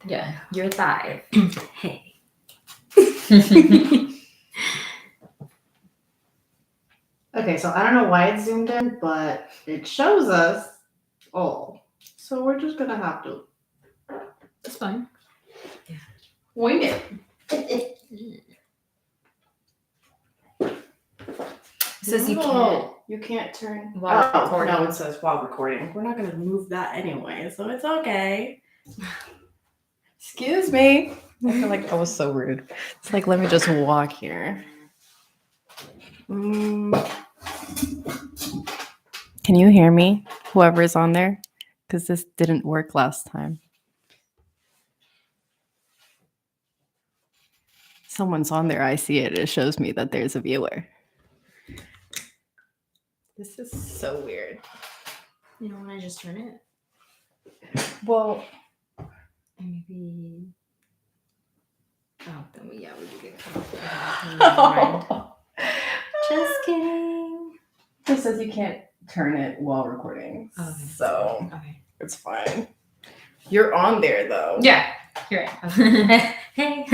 Yeah, your thigh. Hey. Okay, so I don't know why it's zoomed in, but it shows us all. So we're just gonna have to That's fine. wing it. Says you You can't turn. while Oh, recording. no, it says while recording. We're not gonna move that anyway, so it's okay. Excuse me. I feel like that was so rude. It's like, let me just walk here. Can you hear me? Whoever's on there? Because this didn't work last time. Someone's on there. I see it. It shows me that there's a viewer. This is so weird. You don't want to just turn it? Well, Maybe. Oh, then we do get cut off. Just kidding. It says you can't turn it while recording. Okay. So Okay. it's fine. You're on there though. Yeah. Here I am. Hey.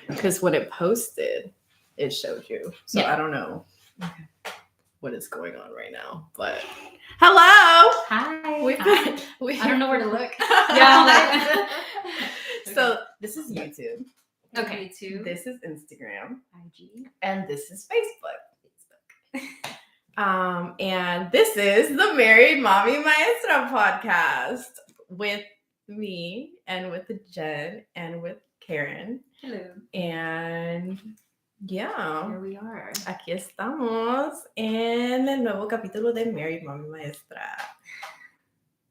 Because when it posted, it showed you. So Yeah. I don't know Okay. what is going on right now. But hello. Hi. I don't know where to look. Yeah. So this is YouTube. Okay. Too. This is Instagram. IG. And this is Facebook. And this is the Married.Mommy.Maestra podcast with me and with Jen and with Karen. Hello. And yeah, Here we are. aquí estamos en el nuevo capítulo de Married.Mommy.Maestra.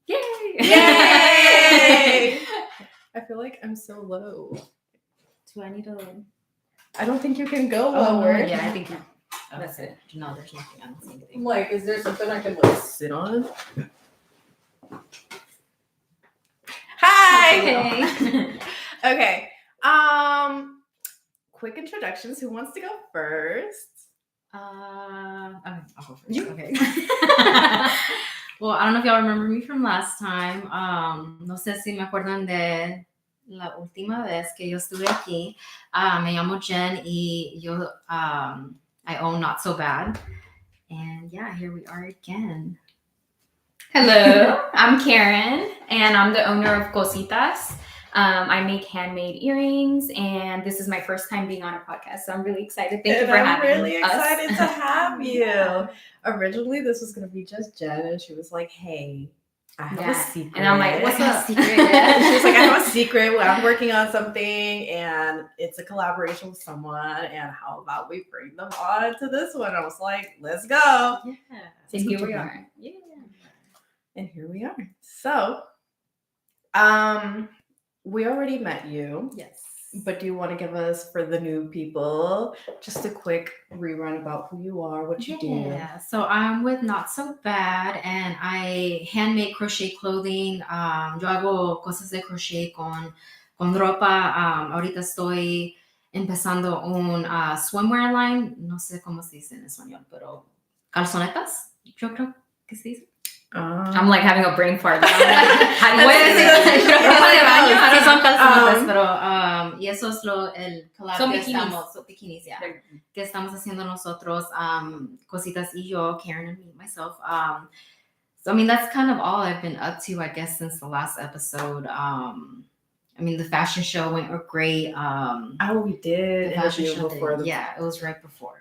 Yay! Yay! I feel like I'm so low. Do I need to? I don't think you can go Oh, lower. yeah, I think that's it. No, there's nothing. I don't see anything. Like, is there something I can like sit on? Hi. Okay. Okay. Quick introductions. Who wants to go first? Okay, I'll go first. You. Okay. Well, I don't know if y'all remember me from last time. No sé si me acuerdan de la última vez que yo estuve aquí. Me llamo Jen y yo I own Not So Bad. And yeah, here we are again. Hello, I'm Karen, and I'm the owner of Cositas. I make handmade earrings, and this is my first time being on a podcast, so I'm really excited. Thank you for having us. I'm really excited to have you. Yeah. Originally, this was going to be just Jen, and she was like, hey, I have a secret. And I'm like, what's a secret? She was like, I have a secret. I'm working on something, and it's a collaboration with someone, and how about we bring them on to this one? I was like, let's go. Yeah. So here we are. Yeah. And here we are. So, we already met you. Yes. But do you want to give us, for the new people, just a quick rerun about who you are, what you do? Yeah, so I'm with Not So Bad, and I handmade crochet clothing. Yo hago cosas de crochet con ropa. Ahorita estoy empezando un swimwear line. No sé cómo se dice en español, pero calzonetas, yo creo que se dice. I'm like having a brain fart. Son calzonetas, pero y eso es el collab Son que bikinis. estamos, bikinis, yeah, que estamos haciendo nosotros, Cositas y yo, Karen and me, myself. So I mean, that's kind of all I've been up to, I guess, since the last episode. I mean, the fashion show went great. We did. The fashion show before yeah, it was right before.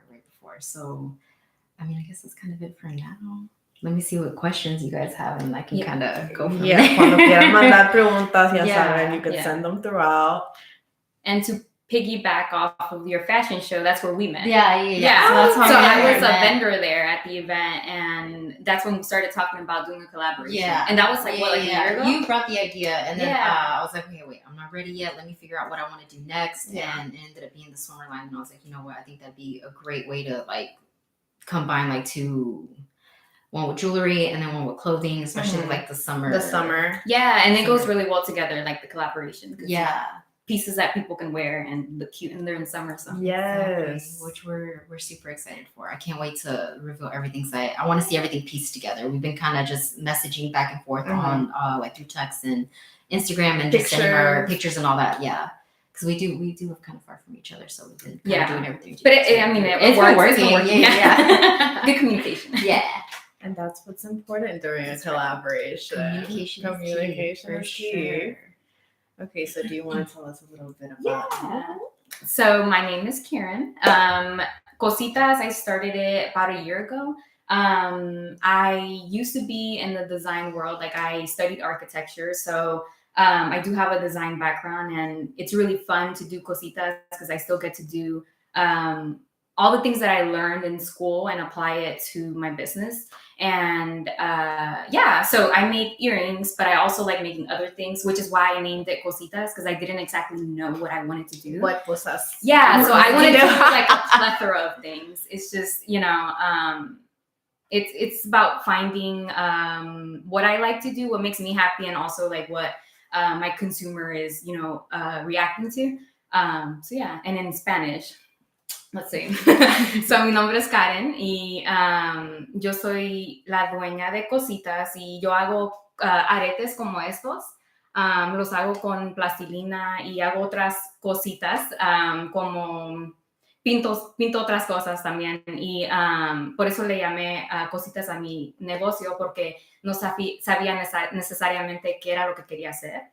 So, I mean, I guess that's kind of it for now. Let me see what questions you guys have, and I can kind of go from there. Cuando quieran mandar preguntas, saben, you can send them throughout. And to piggyback off of your fashion show, that's where we met. Yeah. So I was a vendor there at the event, and that's when we started talking about doing a collaboration. Yeah. And that was like, a year ago? You brought the idea, and then I was like, okay, wait, I'm not ready yet. Let me figure out what I want to do next. Yeah. And it ended up being the swimmer line, and I was like, you know what? I think that'd be a great way to like combine like two. One with jewelry and then one with clothing, especially like the summer. Yeah, and it goes really well together, like the collaboration. Yeah. Pieces that people can wear and look cute in there in summer. So Yes. Exactly, which we're super excited for. I can't wait to reveal everything. So I want to see everything pieced together. We've been kind of just messaging back and forth on like through text and Instagram and just sending her pictures and all that. Yeah. Because we do live kind of far from each other, so we've been kind of doing everything. But it's been working. Yeah. Good communication. Yeah. And that's what's important during a collaboration. Communication is key. sure. Okay, so do you want to tell us a little bit about Yeah. So my name is Karen. Cositas, I started it about a year ago. I used to be in the design world. Like I studied architecture, so I do have a design background, and it's really fun to do Cositas because I still get to do all the things that I learned in school and apply it to my business. And so I make earrings, but I also like making other things, which is why I named it Cositas, because I didn't exactly know what I wanted to do. what cosas? Yeah, so I wanted to do like a plethora of things. It's just, it's about finding what I like to do, what makes me happy, and also like what my consumer is, reacting to. So yeah, and in Spanish. Let's see. So mi nombre es Karen y yo soy la dueña de Cositas y yo hago aretes como estos. Los hago con plastilina y hago otras cositas como pinto otras cosas también. Y por eso le llamé Cositas a mi negocio, porque no sabía necesariamente qué era lo que quería hacer.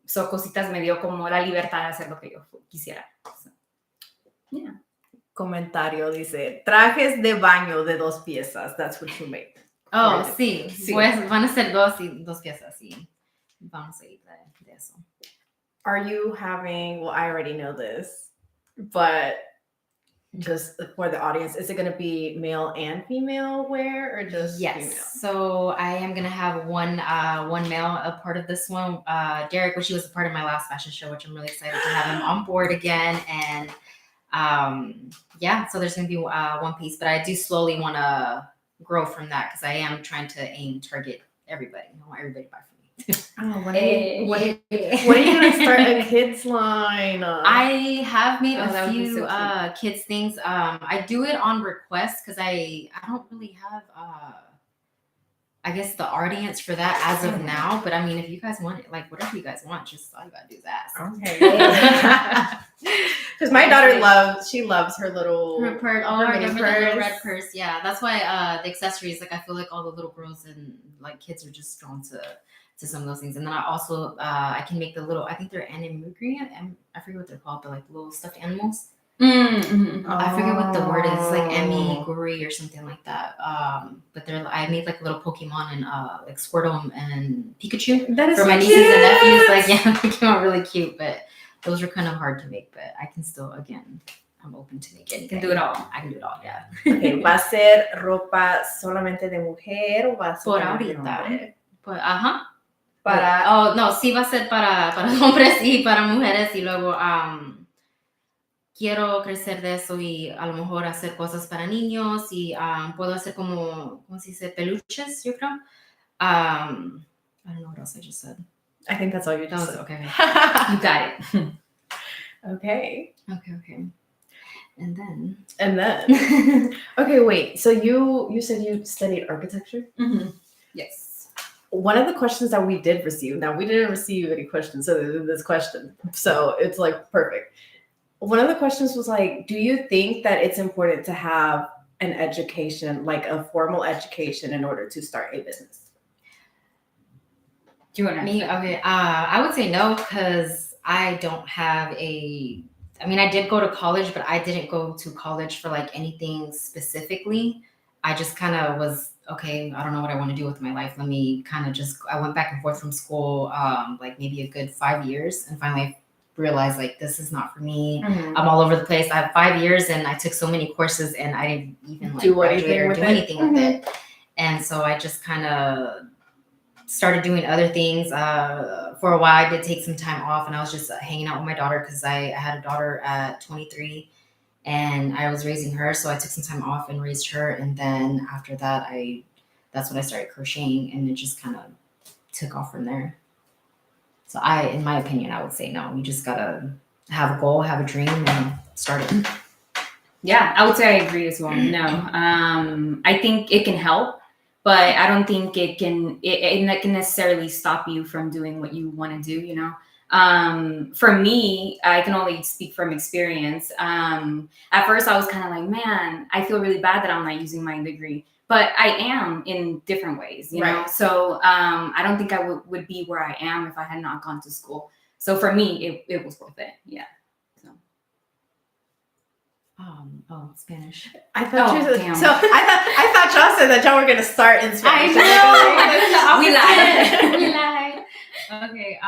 So Cositas me dio como la libertad de hacer lo que yo quisiera. So. Yeah. Comentario dice, trajes de baño de 2 piezas. That's what you make. Oh, sí. Pues van a ser 2 piezas y vamos a ir de eso. Are you having, well, I already know this, but just for the audience, is it going to be male and female wear or just female? So I am going to have one male a part of this one. Derek, which he was a part of my last fashion show, which I'm really excited to have him on board again. And so there's gonna be one piece, but I do slowly want to grow from that because I am trying to target everybody. I want everybody to buy from me. When are you gonna start a kids line? I have made a few kids things. I do it on request because I don't really have I guess the audience for that as of now. But I mean, if you guys want it, like whatever you guys want, just all you gotta do is ask. Okay. Because my daughter loves her little her purse. Oh, her mini the purse. little red purse. Yeah, that's why the accessories. Like I feel like all the little girls and like kids are just drawn to some of those things. And then I also I can make the little. I think they're animugri. I forget what they're called, but like little stuffed animals. Mm-hmm. I forget what the word is. It's like amiguri or something like that. But I made like a little Pokemon and like Squirtle and Pikachu that is for my cute. nieces and nephews. Like yeah, they came out really cute, but those were kind of hard to make. But I can still, again, I'm open to make anything. You can do it all. I can do it all. Yeah. Okay, ¿va a ser ropa solamente de mujer o va a ser Por de ahorita. hombre? Pues sí va a ser para hombres y para mujeres y luego quiero crecer de eso y a lo mejor hacer cosas para niños y puedo hacer como, ¿cómo se dice? Peluches, yo creo. I don't know what else I just said. I think that's all you just said. Okay. You got it. Okay. Okay. And then. Okay, wait. So you said you studied architecture? Mm-hmm. Yes. One of the questions that we did receive, now we didn't receive any questions, so this question. So it's like perfect. One of the questions was like, do you think that it's important to have an education, like a formal education, in order to start a business? Do you want to me? Okay. I would say no, because I don't have I did go to college, but I didn't go to college for like anything specifically. I just kind of was, okay, I don't know what I want to do with my life. Let me kind of I went back and forth from school, like maybe a good 5 years, and finally realized like this is not for me. Mm-hmm. I'm all over the place. I have 5 years and I took so many courses and I didn't even like graduate or do anything with it. And so I just kind of started doing other things. For a while I did take some time off and I was just hanging out with my daughter because I had a daughter at 23 and I was raising her. So I took some time off and raised her. And then after that, that's when I started crocheting and it just kind of took off from there. So in my opinion, I would say no. You just gotta have a goal, have a dream, and start it. Yeah, I would say I agree as well. No, I think it can help, but I don't think it can necessarily stop you from doing what you want to do, you know. For me, I can only speak from experience. At first I was kind of like, man, I feel really bad that I'm not using my degree, but I am in different ways, you know? So I don't think I would be where I am if I had not gone to school. So for me, it was worth it. Yeah. So. Spanish. I thought you said, damn. so I thought y'all said that y'all were gonna start in Spanish. We lied. We lied. Okay.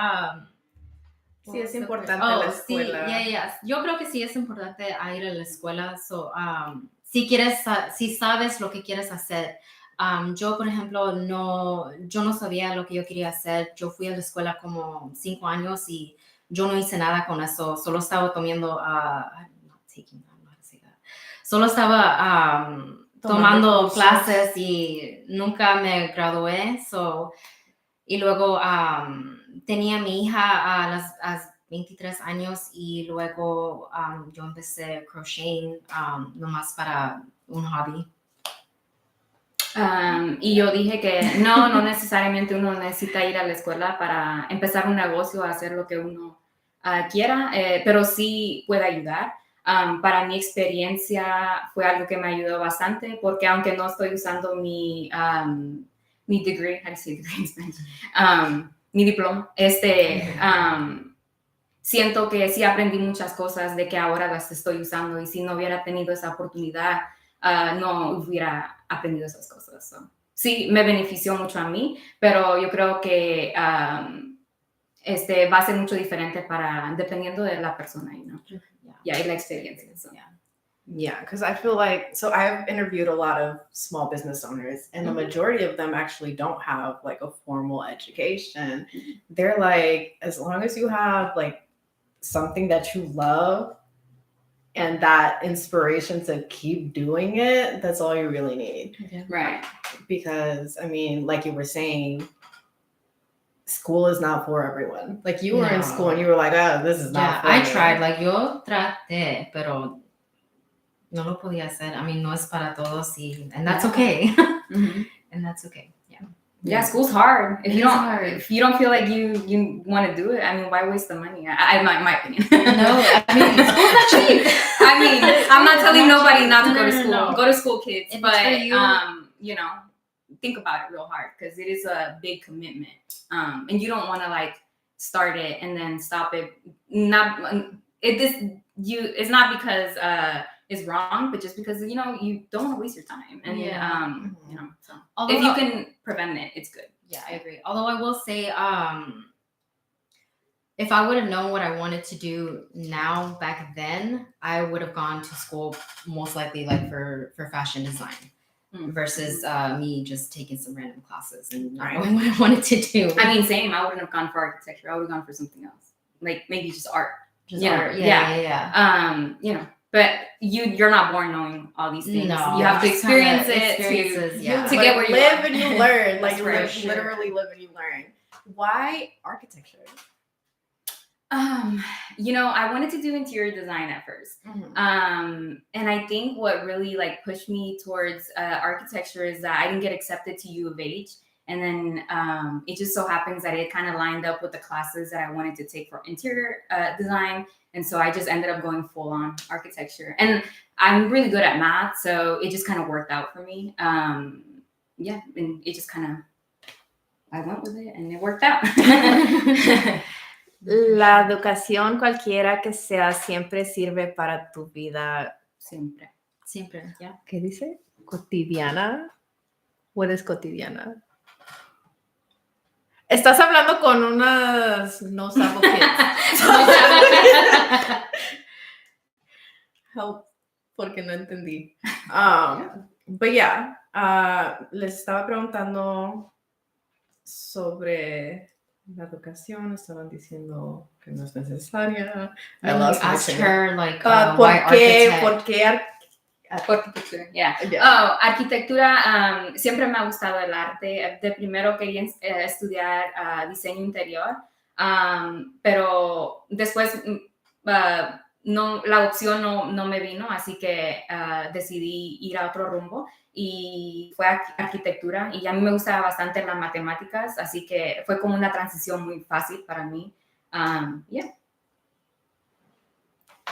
Sí, es importante la escuela. Sí, yo creo que sí es importante ir a la escuela. So, si sabes lo que quieres hacer. Yo, por ejemplo, yo no sabía lo que yo quería hacer. Yo fui a la escuela como 5 años y yo no hice nada con eso. Solo estaba Solo estaba tomando clases y nunca me gradué. Y luego tenía mi hija a las 23 años y luego yo empecé crocheting nomás para un hobby. Y yo dije que no necesariamente uno necesita ir a la escuela para empezar un negocio, hacer lo que uno quiera, pero sí puede ayudar. Para mi experiencia fue algo que me ayudó bastante porque aunque no estoy usando mi degree, how do you say degree in Spanish? Mi diploma, siento que sí aprendí muchas cosas de que ahora las estoy usando y si no hubiera tenido esa oportunidad, no hubiera aprendido esas cosas. So, sí, me benefició mucho a mí, pero yo creo que va a ser mucho diferente dependiendo de la persona, you know? Yeah, y la experiencia. So. Yeah, because I feel like, so I've interviewed a lot of small business owners and the majority of them actually don't have like a formal education. They're like, as long as you have like something that you love and that inspiration to keep doing it, that's all you really need. Okay. Right. Because, I mean, like you were saying, school is not for everyone. Like you were in school and you were like, oh, this is not for I me. tried. Like yo traté, pero no lo podía hacer. I mean, no es para todos and that's okay. And that's okay. Yeah, school's hard. If you don't feel like you want to do it, I mean, why waste the money? My opinion. No, I mean, school's not cheap. I mean, I'm not telling nobody not to go to school. No. Go to school, kids. If but it's for you know, think about it real hard because it is a big commitment. And you don't want to like start it and then stop it. It's not because it's wrong, but just because you know you don't want to waste your time. And you know, so if you can prevent it, it's good. Yeah, I agree. Although I will say, if I would have known what I wanted to do now back then, I would have gone to school most likely like for fashion design versus me just taking some random classes and not knowing what I wanted to do. I mean, same. I wouldn't have gone for architecture. I would have gone for something else, like maybe just art. Art. Yeah. You know, but you're not born knowing all these things. No, you have to experience it to get where you live are. and you learn. Like Right. literally live and you learn. Why architecture? You know, I wanted to do interior design at first. And I think what really like pushed me towards architecture is that I didn't get accepted to U of H. And then it just so happens that it kind of lined up with the classes that I wanted to take for interior design. And so I just ended up going full on architecture. And I'm really good at math, so it just kind of worked out for me. Yeah, and it just kind of, I went with it and it worked out. La educación cualquiera que sea siempre sirve para tu vida. Siempre. Yeah. ¿Qué dice? Cotidiana. What is cotidiana? Estás hablando con unas no sabo kids. Help, porque no entendí. But yeah, les estaba preguntando sobre la educación. Estaban diciendo que no es necesaria. I asked her like ¿Por why qué? architect? ¿Por qué? Arquitectura, yeah. Arquitectura, siempre me ha gustado el arte. De primero quería estudiar diseño interior, pero después no, la opción no me vino, así que decidí ir a otro rumbo y fue arquitectura y a mí me gustaba bastante las matemáticas, así que fue como una transición muy fácil para mí. Yeah.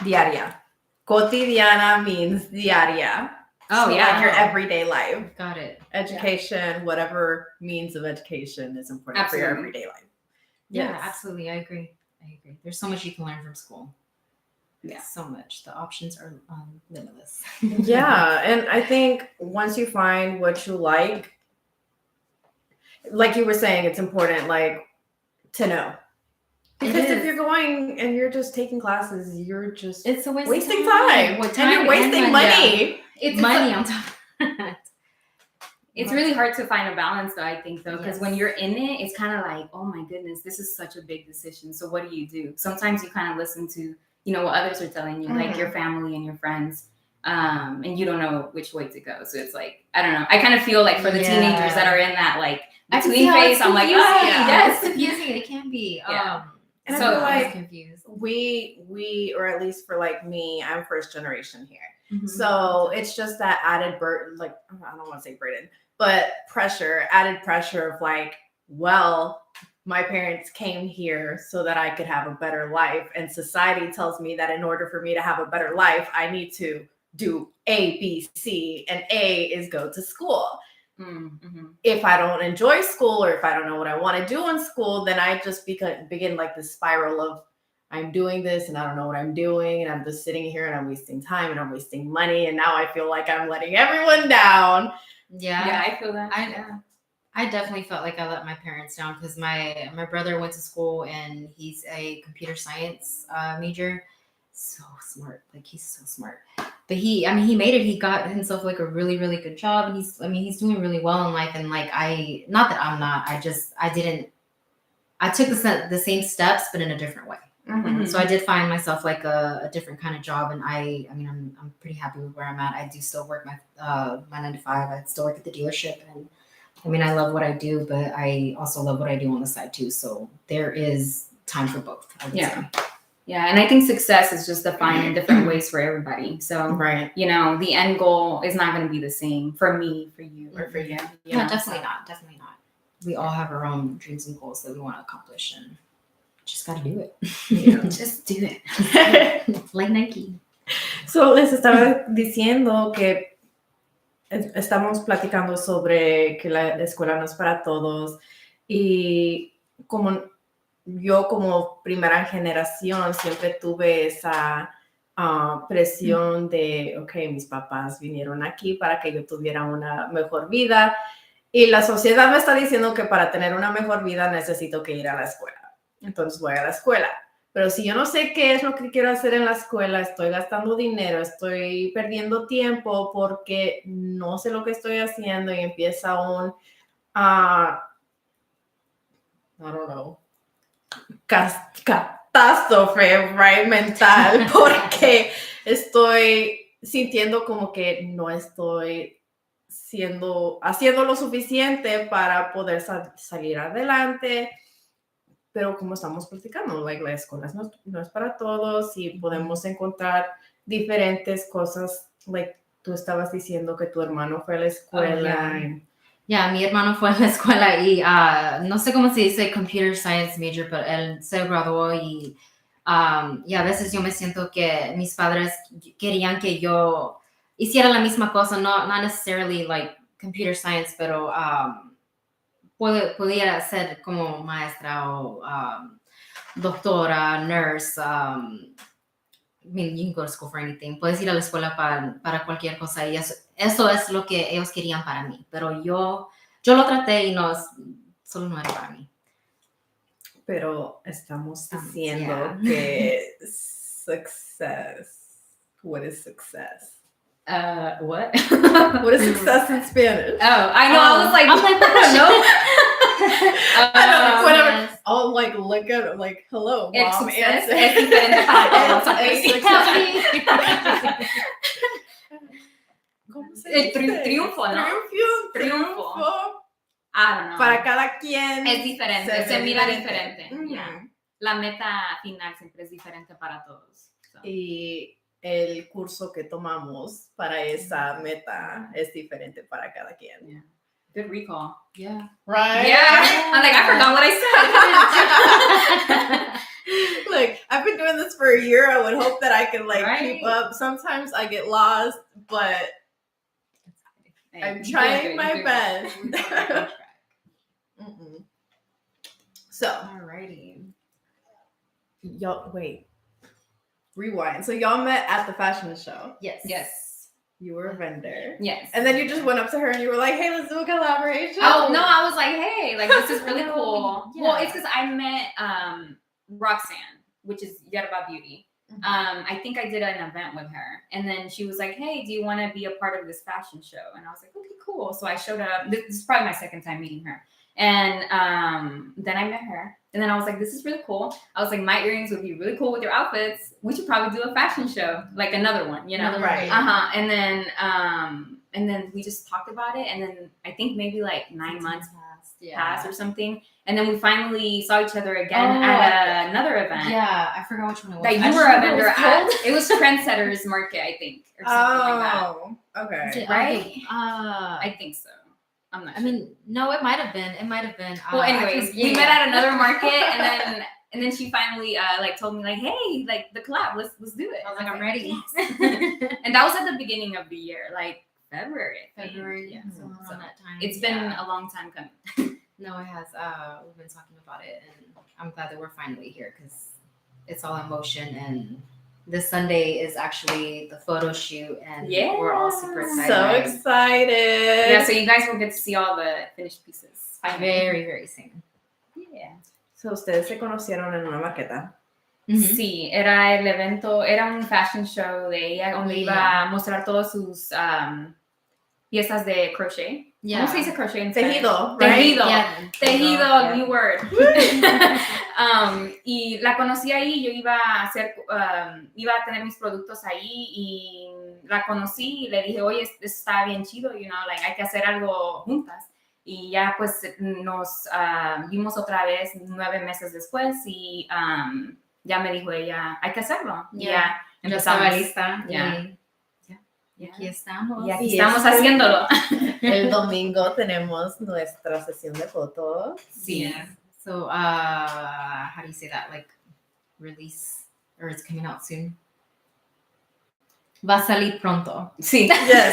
Diaria. Cotidiana means diaria. Oh, So yeah. like your everyday life. Got it. Education, whatever means of education is important for your Absolutely. everyday life. Yeah, Yes. absolutely. I agree. There's so much you can learn from school. Yeah. So much. The options are limitless. Yeah, and I think once you find what you like you were saying, it's important to know. Because if you're going and you're just taking classes, you're just it's a wasting time. What And you're wasting money. It's money on top of that. It's really hard to find a balance, though, I think, though, because Yes. when you're in it, it's kind of like, oh my goodness, this is such a big decision. So what do you do? Sometimes you kind of listen to, what others are telling you, like your family and your friends, and you don't know which way to go. So it's like, I don't know. I kind of feel like for the teenagers that are in that between phase, I'm like, oh, yes. It's confusing. It can be. Yeah. And So I feel I like was confused. we or at least for me, I'm first generation here. Mhm. So it's just that added burden, I don't want to say burden, but added pressure of well, my parents came here so that I could have a better life. And society tells me that in order for me to have a better life, I need to do A, B, C, and A is go to school. Mm-hmm. If I don't enjoy school or if I don't know what I want to do in school, then I just begin this spiral of I'm doing this and I don't know what I'm doing. And I'm just sitting here and I'm wasting time and I'm wasting money. And now I feel like I'm letting everyone down. Yeah, I feel that. I definitely felt like I let my parents down because my brother went to school and he's a computer science major. So smart. He's so smart. But he made it. He got himself a really, really good job, and he's doing really well in life. And not that I'm not. I took the same steps, but in a different way. Mm-hmm. So I did find myself a different kind of job, and I'm pretty happy with where I'm at. I do still work my 9 to 5. I still work at the dealership, and I love what I do, but I also love what I do on the side too. So there is time for both. I would say. Yeah, and I think success is just defined in different ways for everybody. So, right, the end goal is not going to be the same for me, for you, or for you. No, definitely not. Definitely not. We all have our own dreams and goals that we want to accomplish, and just got to do it. Yeah. Just do it. Like Nike. So les estaba diciendo que estamos platicando sobre que la escuela no es para todos y yo como primera generación siempre tuve esa presión de, mis papás vinieron aquí para que yo tuviera una mejor vida y la sociedad me está diciendo que para tener una mejor vida necesito que ir a la escuela. Entonces voy a la escuela. Pero si yo no sé qué es lo que quiero hacer en la escuela, estoy gastando dinero, estoy perdiendo tiempo porque no sé lo que estoy haciendo y empieza I don't know, catástrofe, right, mental, porque estoy sintiendo como que no estoy haciendo lo suficiente para poder salir adelante. Pero como estamos platicando, la escuela no es para todos y podemos encontrar diferentes cosas. Tú estabas diciendo que tu hermano fue a la escuela. Mi hermano fue a la escuela y no sé cómo se dice computer science major, pero él se graduó y a veces yo me siento que mis padres querían que yo hiciera la misma cosa, not necessarily computer science, pero podía ser como maestra o doctora, nurse. You can go to school for anything. Puedes ir a la escuela para cualquier cosa y eso es lo que ellos querían para mí. Pero yo lo traté y solo no era para mí. Pero estamos diciendo que success. What is success? What? What is success in Spanish? Oh, I know. I was like, no. Whatever. Yes. I'll look at it hello, mom. Es diferente para todos. ¿Cómo se dice? Triunfo, ¿no? Triunfo. I don't know. Para cada quien es diferente. Se mira diferente. Mm-hmm. Yeah. La meta final siempre es diferente para todos. So, Y el curso que tomamos para esa meta es diferente para cada quien. yeah. Good recall. Yeah. Right? Yeah. I'm like, I forgot what I said. Look, I've been doing this for a year. I would hope that I can like keep Right. up. Sometimes I get lost, but Hey, I'm you're doing trying good, my you're doing best. We got back on track. Mm-mm. So, Alrighty. y'all, wait. Rewind. So, y'all met at the fashion show. Yes. good. Yes. You were a vendor. Yes. And then you just went up to her and you were like, hey, let's do a collaboration. Oh no, I was like, hey, like this is really No, cool. yeah. Well, it's because I met Roxanne, which is Yerba Beauty. Mhm. I think I did an event with her, and then she was like, hey, do you want to be a part of this fashion show? And I was like, okay, cool. So I showed up. This is probably my second time meeting her. And then I met her, and then I was like, this is really cool. I was like, my earrings would be really cool with your outfits. We should probably do a fashion show, like another one, you know? Another Right. one. And then we just talked about it, and then I think maybe like 9 months passed or something, and then we finally saw each other again at another event. Yeah, I forgot which one it was. That I you just were a remember vendor it was at. It was Trendsetters Market, I think, or something like that. Oh, okay. Is it- Right? okay, I think so. I'm not I sure. mean, no, it might have been. It might have been. Well, I anyways, can- we met at another market, and then she finally like told me like, hey, like the collab, let's do it. I was like, I'm ready. Yes. And that was at the beginning of the year, like February. I think. February, Yeah. so around So that time. it's been Yeah. a long time coming. No, it has. We've been talking about it, and I'm glad that we're finally here because it's all in motion. And this Sunday is actually the photo shoot, and we're all super Yes. excited. So excited. Yeah, so you guys will get to see all the finished pieces. Very, very soon. Yeah. So, ustedes se conocieron en una maqueta. Mhm. Sí, era el evento, era un fashion show de ella donde iba a mostrar todas sus piezas de crochet. Yeah. ¿Cómo se dice crochet en español? Tejido, right? Tejido. Yeah. Tejido, Yeah. new word. Y la conocí ahí, yo iba a tener mis productos ahí y la conocí y le dije, oye, esto está bien chido, you know, like, hay que hacer algo juntas. Y ya pues nos vimos otra vez 9 meses después y ya me dijo ella, hay que hacerlo. Y ya Yo estaba empezamos. lista. Ya. Y aquí estamos. Y aquí Y estamos este- haciéndolo. El domingo tenemos nuestra sesión de fotos. Sí. Yeah. So, how do you say that? Like, release, or it's coming out soon? Va a salir pronto. Sí. Yes.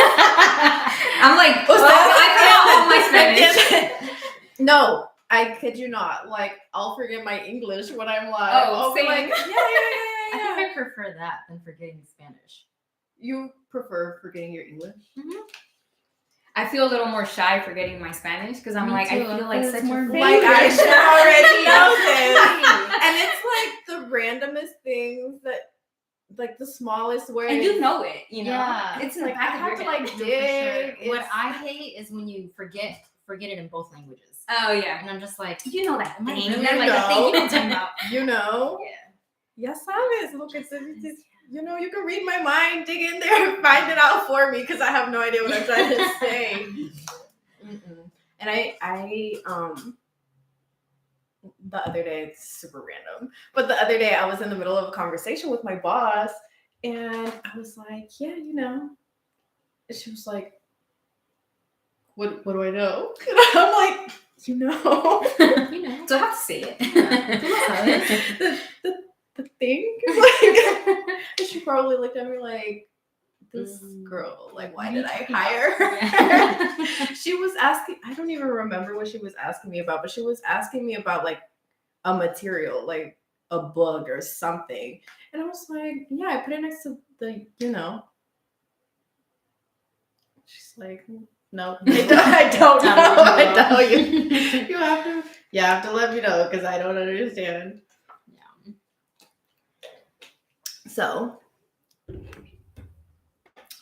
I'm like, well, I forgot all my Spanish. No, I kid you not. Like, I'll forget my English when I'm live. Oh, I'll be same. like, yeah. I think I prefer that than forgetting Spanish. You prefer forgetting your English? I feel a little more shy forgetting my Spanish because I'm Me like, too. I feel like It's such more a basic. Like, I should already know Right. this. And it's like the randomest things that, like the smallest words. And you know it, you know? Yeah. It's in the Like, I back of have your to head. like No, for dig. sure. What It's- I hate is when you forget it in both languages. Oh, yeah. And I'm just like, You know that am I thing. really You like the thing you know. know talking about? You know? Yeah. Ya sabes. Look, it's you know, you can read my mind, dig in there, and find it out for me because I have no idea what I'm trying to say. Mm-mm. And I the other day, it's super random, but the other day I was in the middle of a conversation with my boss, and I was like, yeah, you know. And she was like, what do I know? And I'm like, you know. You know. So I have to say it. the thing. Like, and she probably looked at me like, this girl, like, why did I hire her? She was asking, I don't even remember what she was asking me about, but she was asking me about like a material, like a bug or something. And I was like, yeah, I put it next to the, you know. She's like, no, I don't know. I know you have to let me know because I don't understand. Yeah. So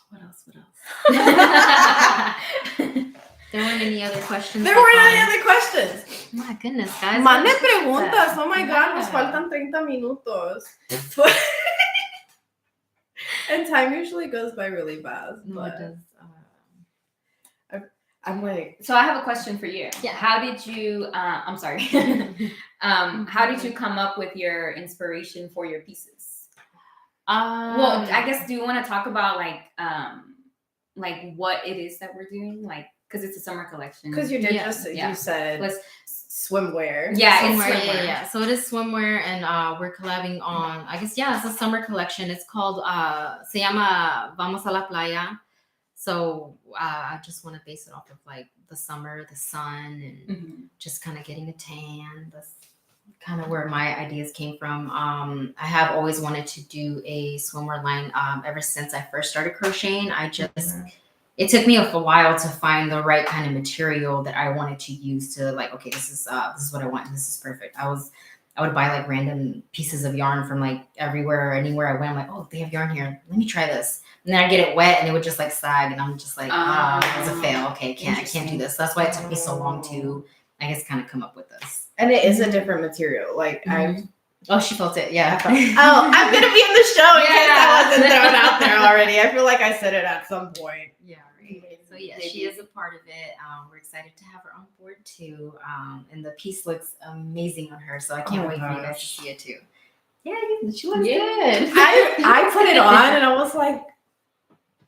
What else? There weren't any other questions. there weren't any other questions. My goodness, guys. Mande what is preguntas. that? Oh my God, nos Yeah. faltan 30 minutos. And time usually goes by really fast. No, but it does. I'm like, So I have a question for you. Yeah. How did you, I'm sorry. How did you come up with your inspiration for your pieces? Well, I guess, do you want to talk about like what it is that we're doing, like, because it's a summer collection? Because you did Yeah, just yeah. you said Let's- swimwear. Yeah, it's swimwear. swimwear. Yeah. So it is swimwear, and we're collabing on. I guess it's a summer collection. It's called se llama Vamos a la Playa. So I just want to base it off of like the summer, the sun, and just kind of getting a tan. That's kind of where my ideas came from. I have always wanted to do a swimwear line ever since I first started crocheting. It took me a while to find the right kind of material that I wanted to use to like, okay, this is what I want. This is perfect. I would buy like random pieces of yarn from like everywhere, anywhere I went. I'm like, oh, they have yarn here. Let me try this. And then I get it wet and it would just like sag, and I'm just like, it was a fail. Okay, I can't do this. That's why it took me so long to, I guess, kind of come up with this. And it is a different material. Like Oh, she felt it. Yeah. I'm gonna be in the show in case I wasn't thrown out there already. I feel like I said it at some point. Yeah, right. So yeah, she is a part of it. We're excited to have her on board too. And the piece looks amazing on her, so I can't wait for you guys to see it too. Yeah, she looks good. I put it on and I was like,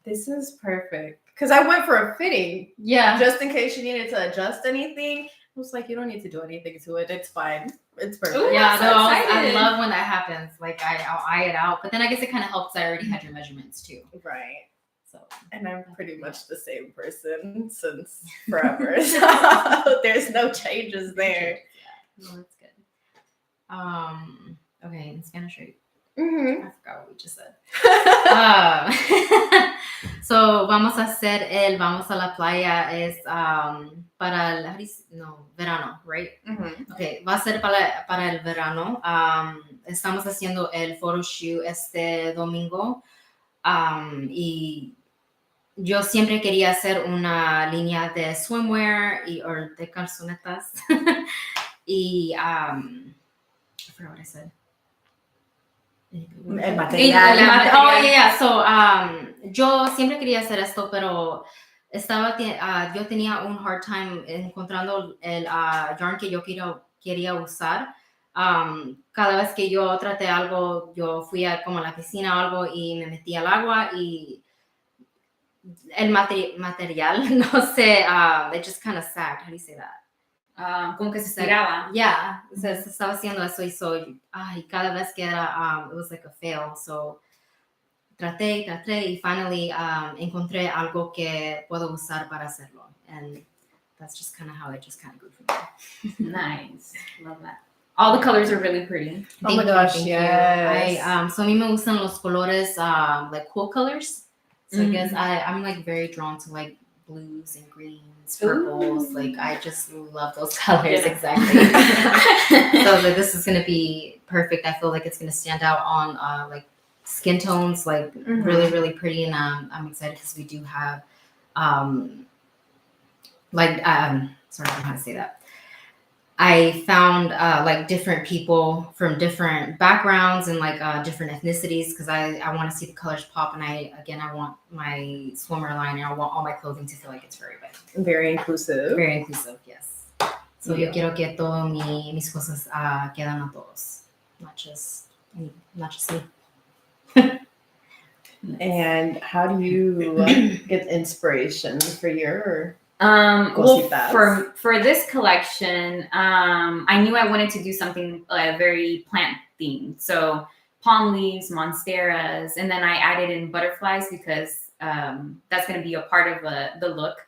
this is perfect. Because I went for a fitting. Yeah. Just in case you needed to adjust anything. I was like, you don't need to do anything to it. It's fine. It's perfect. Ooh, Yeah, so no, I excited. love when that happens. Like I'll eye it out, but then I guess it kind of helps. I already had your measurements too. Right. So, and I'm pretty much the same person since forever. So there's no changes there. Yeah, no, that's good. Okay, in Spanish, right? Mm-hmm. I forgot what we just said. So vamos a hacer vamos a la playa es para el verano, right? Mm-hmm. Okay, va a ser para el verano. Estamos haciendo el photo shoot este domingo y yo siempre quería hacer una línea de swimwear o de calzonetas y I forgot what I said. El material. Oh, yeah. So, yo siempre quería hacer esto, pero yo tenía un hard time encontrando el yarn que yo quería usar. Cada vez que yo traté algo, yo fui como a la piscina o algo y me metí al agua y el material, no sé, it just kind of sagged. How do you say that? Como que se estiraba. Yeah, se estaba haciendo eso y cada vez que era, it was like a fail. So, traté y finally encontré algo que puedo usar para hacerlo. And that's just kind of how it just kind of grew from there. Nice. Love that. All the colors are really pretty. Oh my gosh, Thank yes. So a mí me gustan los colores, like cool colors. So I guess I'm like very drawn to like blues and greens, purples. Like I just love those colors. Yeah. Exactly. So like, this is gonna be perfect. I feel like it's gonna stand out on like skin tones, like really, really pretty. And I'm excited because we do have sorry, I don't know how to say that. I found like different people from different backgrounds and like different ethnicities because I want to see the colors pop, and I want my swimmer line and I want all my clothing to feel like it's for everybody. Very inclusive. Very inclusive, yes. So yo quiero que todo mis cosas quedan a todos, not just me. And how do you get inspiration for your Well, Cositas? for this collection, I knew I wanted to do something very plant themed. So palm leaves, monsteras, and then I added in butterflies because that's going to be a part of the look.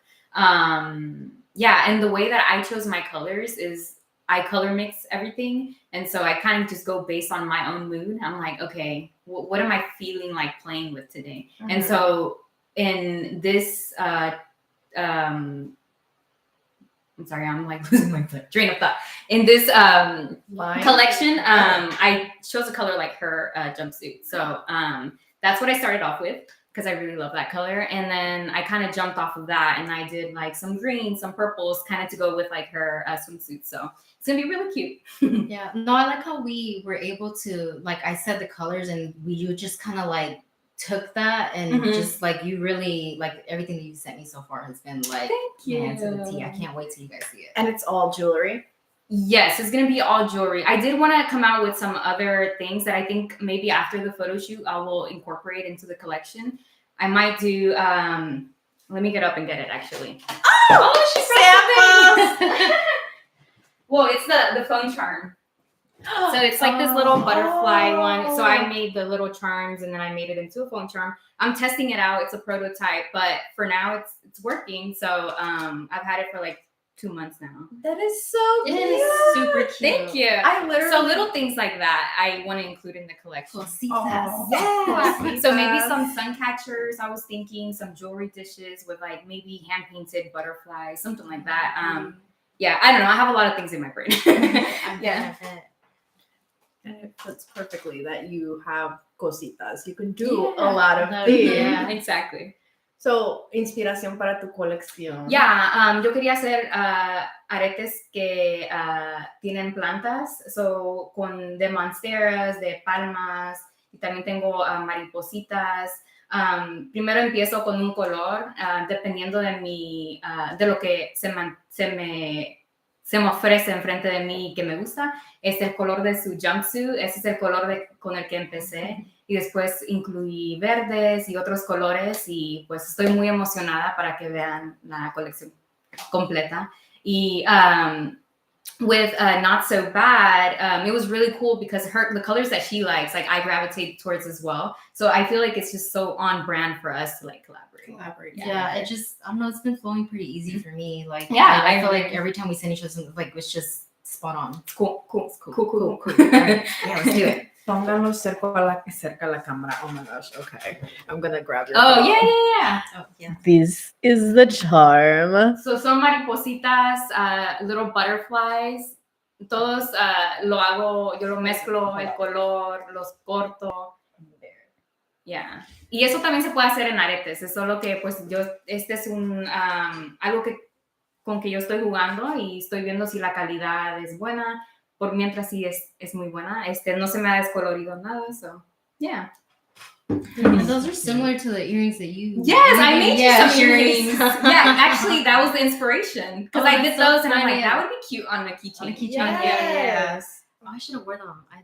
Yeah, and the way that I chose my colors is I color mix everything, and so I kind of just go based on my own mood. I'm like, okay, what am I feeling like playing with today? And so in this I'm sorry, I'm like losing my train of thought. In this collection, I chose a color like her jumpsuit. So that's what I started off with because I really love that color. And then I kind of jumped off of that and I did like some greens, some purples, kind of to go with like her swimsuit. So it's gonna be really cute. Yeah, no, I like how we were able to, like I said, the colors, and you just kind of like took that and just like you really like everything that you sent me so far has been like Thank you. hands to the T. I can't wait till you guys see it. And it's all jewelry. Yes, it's gonna be all jewelry. I did want to come out with some other things that I think maybe after the photo shoot I will incorporate into the collection. I might do. Let me get up and get it actually. Oh, samples! Well, it's the phone charm. So it's like this little butterfly one. So I made the little charms and then I made it into a phone charm. I'm testing it out. It's a prototype, but for now it's working. So I've had it for like 2 months now. That is so It cute. is super cute. Thank you. I literally So little things like that I want to include in the collection. Cositas. Yeah. So maybe Cositas. some sun catchers. I was thinking some jewelry dishes with like maybe hand painted butterflies, something like that. Yeah, I don't know. I have a lot of things in my brain. Yeah. And it fits perfectly that you have cositas. You can do a Yeah. lot of things. Yeah, exactly. So, inspiración para tu colección. Yeah, yo quería hacer aretes que tienen plantas, so con de monsteras, de palmas, y también tengo maripositas. Primero empiezo con un color, dependiendo de de lo que se me ofrece enfrente de mí que me gusta. Es el color de su jumpsuit, ese es el color con el que empecé. Y después incluí verdes y otros colores y pues estoy muy emocionada para que vean la colección completa. Y with Not So Bad, it was really cool because the colors that she likes, like I gravitate towards as well. So I feel like it's just so on brand for us to like collaborate. Yeah, it just, I don't know, it's been flowing pretty easy for me. Like, Yeah, I feel agree. like every time we send each other something, like, it's just spot on. It's cool. All right. Yeah, let's do it. Pónganlo cerca a la cámara. Oh my gosh. Okay. I'm going to grab your Oh, phone. yeah. Oh, yeah. This is the charm. So son maripositas, little butterflies. Todos lo hago, yo lo mezclo, el color, los corto. Yeah. Y eso también se puede hacer en aretes. Es solo que, pues, este es algo con que yo estoy jugando y estoy viendo si la calidad es buena. Por mientras sí es muy buena. No se me ha descolorido nada, so, yeah. And those are similar to the earrings that you. Yes, I made you some earrings. earrings. Yeah, actually, that was the inspiration. Because I did that's so those and I'm like, funny. that would be cute on a keychain. On a keychain, Yes. Oh, I should have worn them. I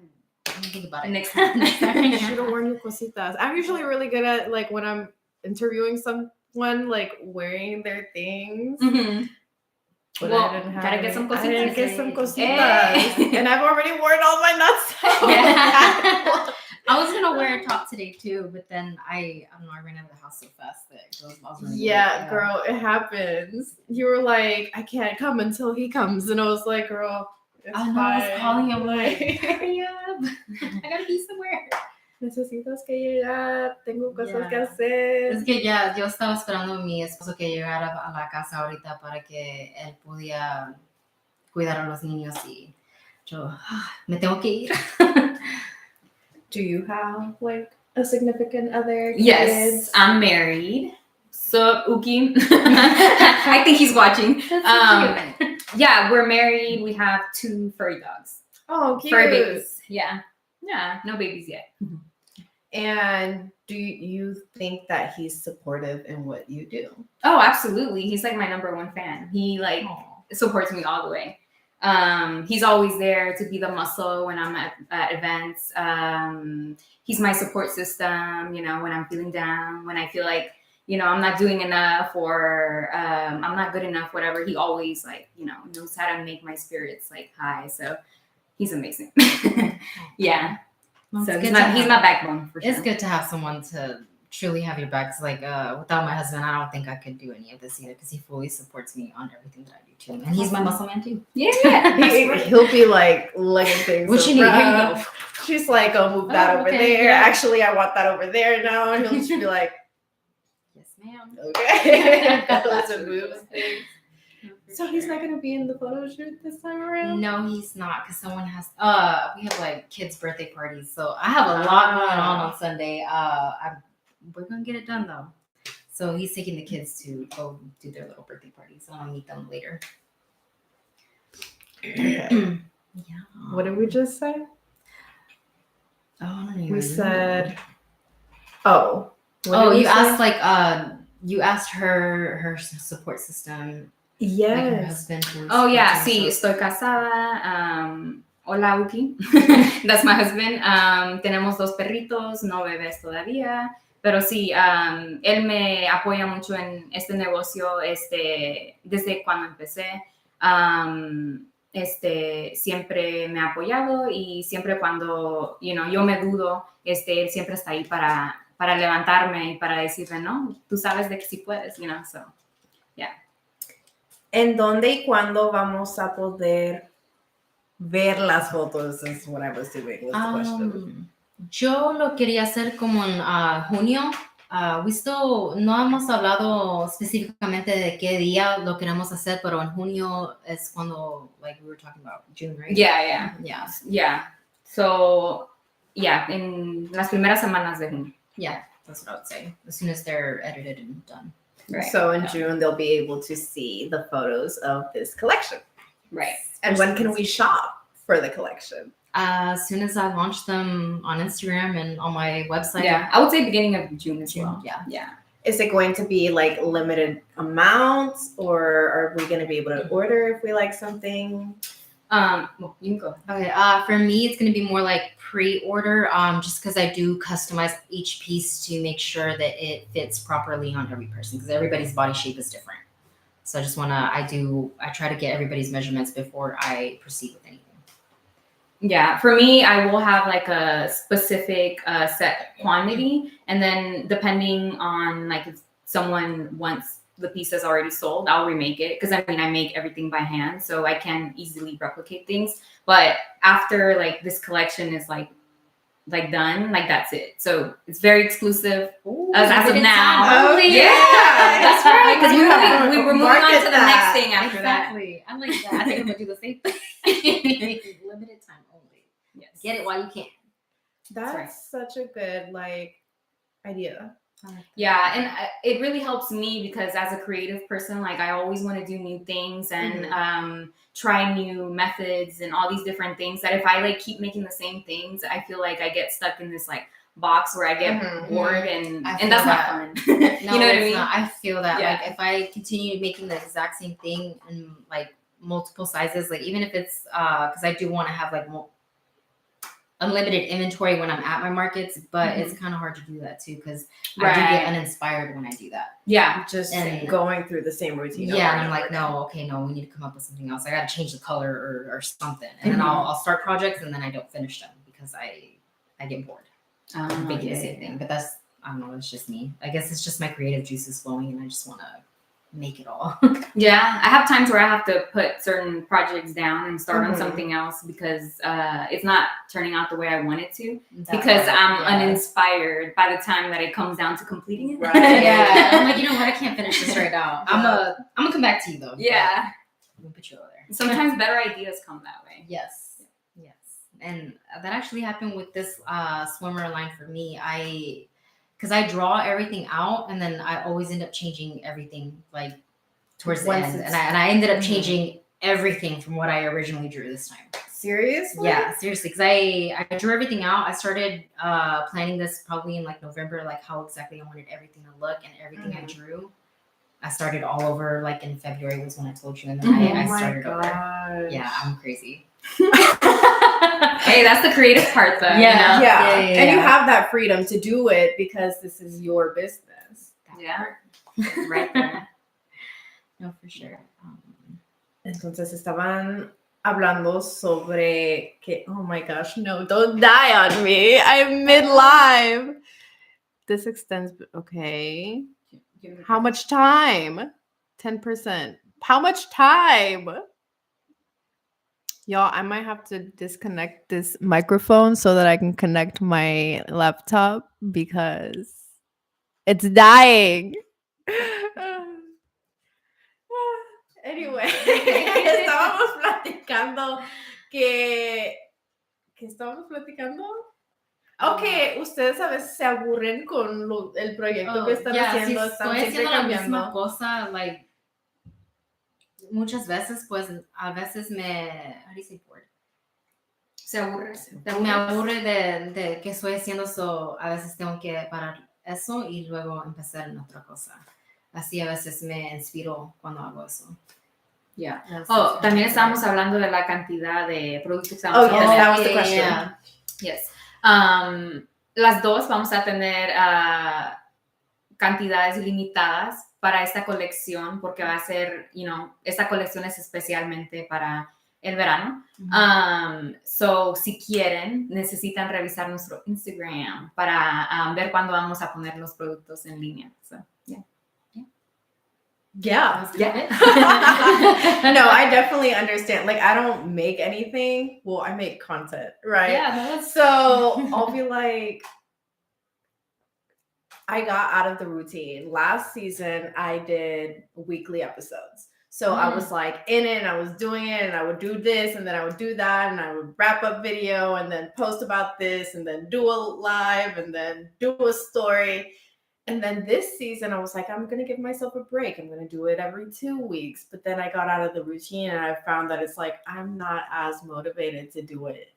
didn't think about it. Next time. You should have worn your cositas. I'm usually really good at, like, when I'm interviewing someone, like, wearing their things. Mhm. But Well, I didn't have gotta get any. some I didn't cositas. get some cositas. Hey. And I've already worn all my nuts. Yeah. I was gonna wear a top today too, but then I don't know, I ran out of the house so fast that I was running Yeah, late. girl, it happens. You were like, I can't come until he comes. And I was like, girl, it's I know, I was fine. calling him like, hurry up. I gotta be somewhere. Necesitas que llegar, tengo cosas que Yeah. hacer. Es que ya, yo estaba esperando a mi esposo que llegara a la casa ahorita para que él pudiera cuidar a los niños y yo me tengo que ir. Do you have, like, a significant other? Yes, kids? I'm married. So, Uki. I think he's watching. Yeah, we're married. We have 2 furry dogs. Oh, cute. Furry babies. Yeah. Yeah, no babies yet. And do you think that he's supportive in what you do? Oh, absolutely. He's like my number 1 fan. He like supports me all the way. He's always there to be the muscle when I'm at events. He's my support system, you know, when I'm feeling down, when I feel like, you know, I'm not doing enough or I'm not good enough, whatever. He always like, you know, knows how to make my spirits like high. So he's amazing. Yeah. Well, So it's he's good to my backbone for sure. It's good to have someone to truly have your back. 'Cause, like, without my husband, I don't think I could do any of this either because he fully supports me on everything that I do too. And he's my muscle man too. Yeah. He'll be like lugging things. What you need? Here you around. go. She's like, oh, move that Oh, over okay, there. yeah. Actually, I want that over there now. And he'll just be like, Yes, ma'am. okay. Listen, moves things. So he's not gonna be in the photo shoot this time around? No, he's not because someone has. We have like kids' birthday parties, so I have a lot going on Sunday. We're gonna get it done though. So he's taking the kids to go do their little birthday party, so I'll meet them later. Okay. Yeah. What did we just say? Oh, I don't even We remember. said, oh. What Oh, did we you say? asked like you asked her support system. Yes. Like her husband. who's Oh, yeah, also- sí, estoy casada. Hola, Uki. That's my husband. Tenemos 2 perritos, no bebés todavía. Pero sí, él me apoya mucho en este negocio desde cuando empecé. Siempre me ha apoyado y siempre cuando yo me dudo, él siempre está ahí para levantarme y para decirme, no, tú sabes de que sí puedes, so, yeah. ¿En dónde y cuándo vamos a poder ver las fotos? Is what I was doing with the question. Yo lo quería hacer como en junio. No hemos hablado específicamente de qué día lo queremos hacer, pero en junio es cuando, like we were talking about June, right? Yeah. Yeah. So, yeah, en las primeras semanas de junio. Yeah, that's what I would say. As soon as they're edited and done. Right. So in June, they'll be able to see the photos of this collection. Right. And when can we shop for the collection? As soon as I launch them on Instagram and on my website. Yeah, I would say beginning of June as well. Yeah. Is it going to be like limited amounts, or are we going to be able to order if we like something? Well, you can go. Okay. For me, it's going to be more like pre-order. Just because I do customize each piece to make sure that it fits properly on every person, because everybody's body shape is different. So I just I try to get everybody's measurements before I proceed with anything. Yeah, for me, I will have like a specific set quantity, and then depending on like if someone wants the pieces already sold, I'll remake it, because I make everything by hand, so I can easily replicate things. But after like this collection is like done, like that's it. So it's very exclusive as of now. Oh, yeah, that's right. Because we're moving on to the next thing after Exactly. I like that. I think I'm gonna do the same thing. Limited time only. Yes. Get it while you can. That's right. such a good idea. Yeah, and it really helps me because as a creative person, like I always want to do new things and try new methods and all these different things, that if I like keep making the same things, I feel like I get stuck in this like box where I get bored and that's not fun. No, you know what I mean? Not. I feel that. Yeah. Like if I continue making the exact same thing in like multiple sizes, like even if it's because I do want to have like unlimited inventory when I'm at my markets, but it's kind of hard to do that too, because I do get uninspired when I do that. Yeah, Just And- going through the same routine. Yeah, and I'm like, no, we need to come up with something else. I got to change the color or something, and then I'll start projects and then I don't finish them because I get bored making the same thing. But that's, I don't know, it's just me. I guess it's just my creative juices flowing, and I just want to make it all. Yeah, I have times where I have to put certain projects down and start on something else because it's not turning out the way I want it to, because I'm uninspired by the time that it comes down to completing it. Right. Yeah, I'm like, you know what? I can't finish this right now. I'm gonna come back to you though. Yeah. We'll put you over there. Sometimes better ideas come that way. Yes. And that actually happened with this swimmer line for me. Because I draw everything out, and then I always end up changing everything like towards the end. And I ended up changing everything from what I originally drew this time. Seriously? Yeah, seriously. Because I drew everything out. I started planning this probably in like November, like how exactly I wanted everything to look, and everything I drew. I started all over like in February was when I told you, and then I started over. Yeah, I'm crazy. Hey, that's the creative part though. Yeah. You know? Yeah. And you have that freedom to do it because this is your business. Yeah. Right there. No, for sure. Entonces estaban hablando sobre que, oh my gosh, no, don't die on me. I'm mid-live. This extends, okay. How much time? 10%. How much time? Y'all, I might have to disconnect this microphone so that I can connect my laptop because it's dying. Anyway, estábamos platicando que... ¿Qué estábamos platicando? Ok, ustedes a veces se aburren con el proyecto que están haciendo. Si Están estoy siempre haciendo la cambiando. misma cosa, like, muchas veces, pues, a veces me... How do you say bored? Se aburre. Me aburre de que estoy haciendo eso. A veces tengo que parar eso y luego empezar en otra cosa. Así a veces me inspiro cuando hago eso. Yeah. That's Oh, también exactly estábamos right. hablando de la cantidad de productos que vamos Oh, a yes, tener. that was the question. Yes. Las dos vamos a tener cantidades limitadas para esta colección porque va a ser, esta colección es especialmente para el verano. So, si quieren, necesitan revisar nuestro Instagram para ver cuándo vamos a poner los productos en línea. So, yeah. Yeah. Yeah. No, I definitely understand. Like, I don't make anything. Well, I make content, right? Yeah, no, that's So I'll be like, I got out of the routine. Last season, I did weekly episodes. So I was like in it and I was doing it and I would do this and then I would do that and I would wrap up video and then post about this and then do a live and then do a story. And then this season, I was like, I'm going to give myself a break. I'm going to do it every 2 weeks. But then I got out of the routine and I found that it's like, I'm not as motivated to do it.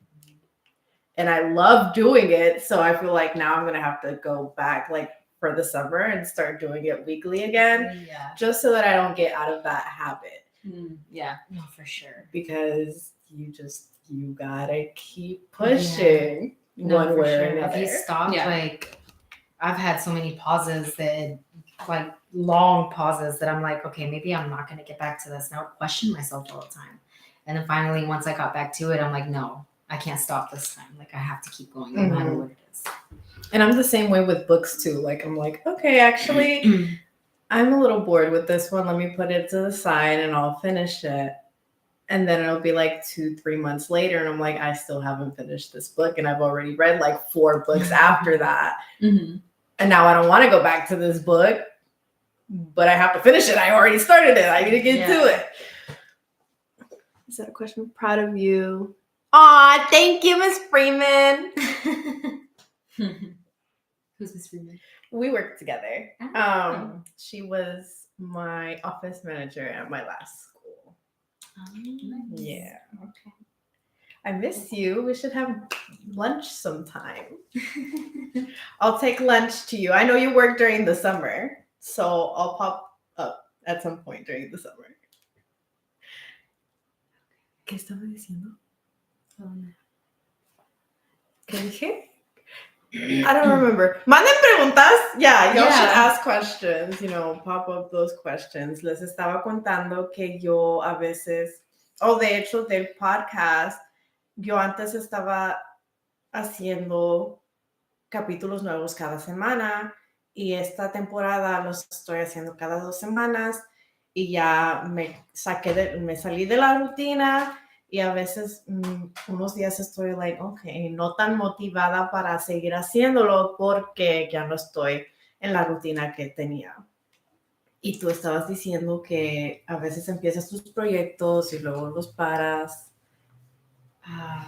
And I love doing it. So I feel like now I'm going to have to go back like for the summer and start doing it weekly again. Yeah. Just so that I don't get out of that habit. Yeah. No, for sure. Because you got to keep pushing one way or another. If you stop, Yeah. like, I've had so many pauses that, like, long pauses that I'm like, okay, maybe I'm not going to get back to this. And I would question myself all the time. And then finally, once I got back to it, I'm like, no, I can't stop this time. Like, I have to keep going no matter what it is. And I'm the same way with books too. Like, I'm like, okay, actually, I'm a little bored with this one. Let me put it to the side and I'll finish it. And then it'll be like 2-3 months later. And I'm like, I still haven't finished this book. And I've already read like 4 books after that. And now I don't want to go back to this book, but I have to finish it. I already started it. I need to get to it. Is that a question? Proud of you. Aw, thank you, Miss Freeman. Who's Miss Freeman? We worked together. Oh. She was my office manager at my last school. Yeah. Okay. I miss you. We should have lunch sometime. I'll take lunch to you. I know you work during the summer, so I'll pop up at some point during the summer. ¿Qué estaba diciendo? ¿Qué dije? I don't remember. Manden preguntas. Yeah, y'all should ask questions. Pop up those questions. Les estaba contando que yo a veces, de hecho del podcast, yo antes estaba haciendo capítulos nuevos cada semana y esta temporada los estoy haciendo cada 2 semanas y ya me salí de la rutina y a veces unos días estoy like, okay, no tan motivada para seguir haciéndolo porque ya no estoy en la rutina que tenía. Y tú estabas diciendo que a veces empiezas tus proyectos y luego los paras. I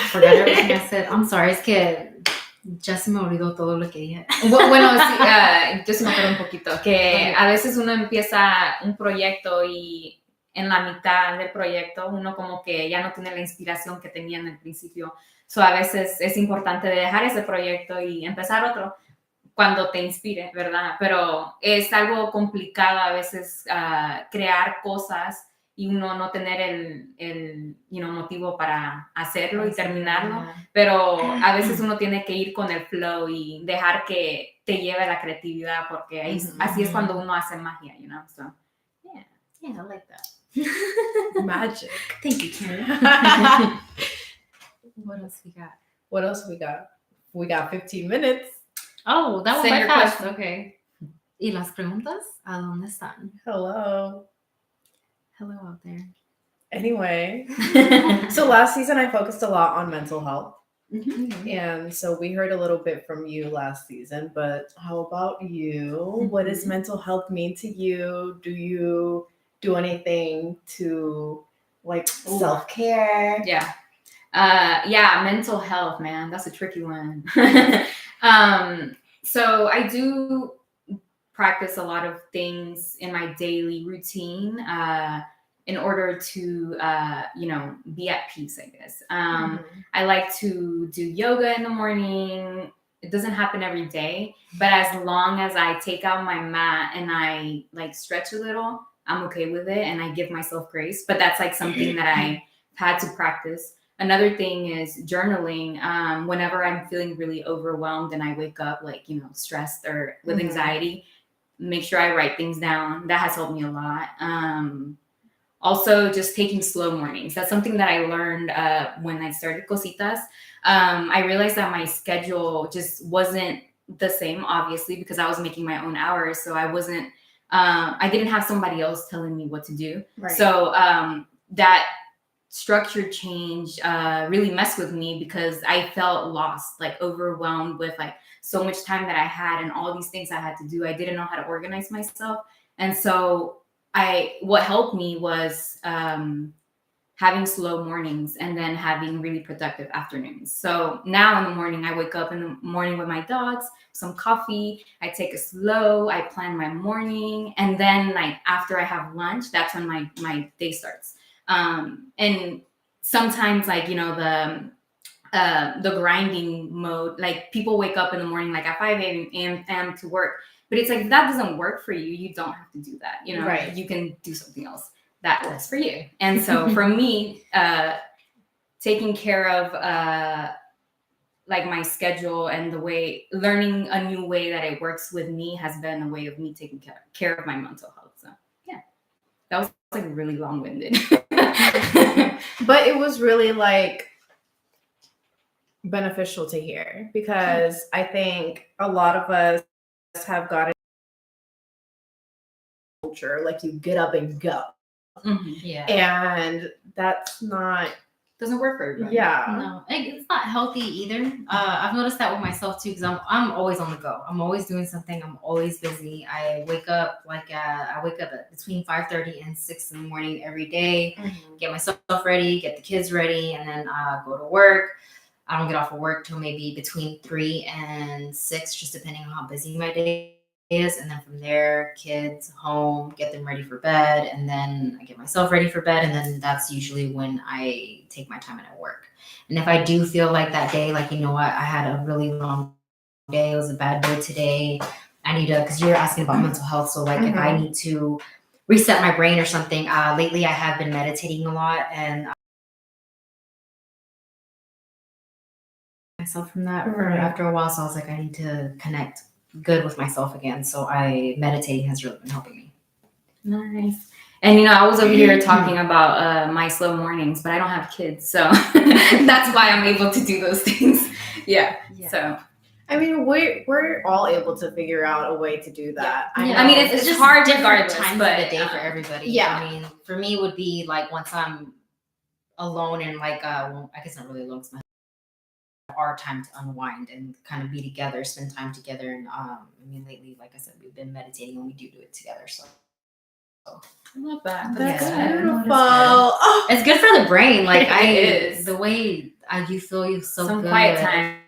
forgot everything I said. I'm sorry, es que ya se me olvidó todo lo que dije. Bueno, sí, yo sí me acuerdo un poquito, que a veces uno empieza un proyecto y en la mitad del proyecto uno como que ya no tiene la inspiración que tenía en el principio. So, a veces es importante dejar ese proyecto y empezar otro cuando te inspire, ¿verdad? Pero es algo complicado a veces crear cosas y uno no tener el motivo para hacerlo y terminarlo, pero a veces uno tiene que ir con el flow y dejar que te lleve la creatividad porque así es cuando uno hace magia, So, Yeah, I like that. Magic. Thank you, Karen. What else we got? We got 15 minutes. Oh, that was Send my your fast. question. Okay. ¿Y las preguntas? ¿A dónde están? Hello out there. Anyway, so last season I focused a lot on mental health. And so we heard a little bit from you last season, but how about you? What does mental health mean to you? Do you do anything to self-care? Yeah, mental health, man. That's a tricky one. So I do practice a lot of things in my daily routine in order to, be at peace, I guess. I like to do yoga in the morning. It doesn't happen every day, but as long as I take out my mat and I stretch a little, I'm okay with it and I give myself grace. But that's like something that I had to practice. Another thing is journaling. Whenever I'm feeling really overwhelmed and I wake up like, stressed or with anxiety, make sure I write things down. That has helped me a lot. Also, just taking slow mornings. That's something that I learned when I started Cositas. I realized that my schedule just wasn't the same, obviously, because I was making my own hours. So I didn't have somebody else telling me what to do. Right. So that structure change really messed with me because I felt lost, like overwhelmed with like so much time that I had and all these things I had to do. I didn't know how to organize myself. And so what helped me was having slow mornings and then having really productive afternoons. So now in the morning, I wake up in the morning with my dogs, some coffee, I take it slow, I plan my morning. And then like after I have lunch, that's when my day starts. And sometimes like, the grinding mode, like people wake up in the morning, like at 5 a.m. to work, but it's like, if that doesn't work for you, you don't have to do that. Right. You can do something else that works for you. And so for me, taking care of like my schedule and learning a new way that it works with me has been a way of me taking care of my mental health. So yeah, that was like really long-winded. But it was really like beneficial to hear because I think a lot of us have gotten culture like you get up and go. Yeah. And that's not doesn't work for everybody. Yeah. No, it's not healthy either. I've noticed that with myself too, because I'm always on the go. I'm always doing something. I'm always busy. I wake up at between 5:30 and 6 in the morning every day. Get myself ready, get the kids ready, and then go to work. I don't get off of work till maybe between 3 and 6, just depending on how busy my day is. And then from there, kids home, get them ready for bed, and then I get myself ready for bed, and then that's usually when I take my time and I work. And if I do feel like that day, like, I had a really long day, it was a bad day today, I need to, because you're asking about mental health, so like if I need to reset my brain or something, lately I have been meditating a lot and myself from that after a while, so I was like, I need to connect good with myself again. So meditating has really been helping me. Nice. And I was over here talking about my slow mornings, but I don't have kids, so that's why I'm able to do those things. Yeah. So I mean, we're all able to figure out a way to do that. Yeah. I mean, it's just hard different regardless, times but of the day for everybody. Yeah. I mean, for me, it would be like once I'm alone and like, well, I guess not really alone, because our time to unwind and kind of be together, spend time together. And I mean, lately, like I said, we've been meditating and we do it together. So I love that. That's Yeah. beautiful. Oh, it's good for the brain. Like It is. The way you feel, you so Some good. quiet time.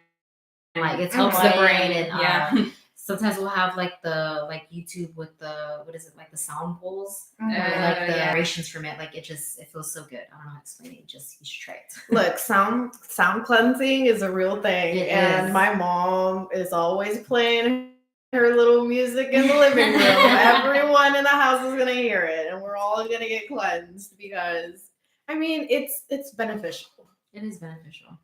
Like it Helps helps the brain, and yeah. sometimes we'll have like YouTube with the like the sound bowls, like the yeah. narrations from it. Like it feels so good. I don't know how to explain it. You should try it. Look, sound cleansing is a real thing, and my mom is always playing her little music in the living room. Everyone in the house is gonna hear it, and we're all gonna get cleansed because I mean it's beneficial. It is beneficial.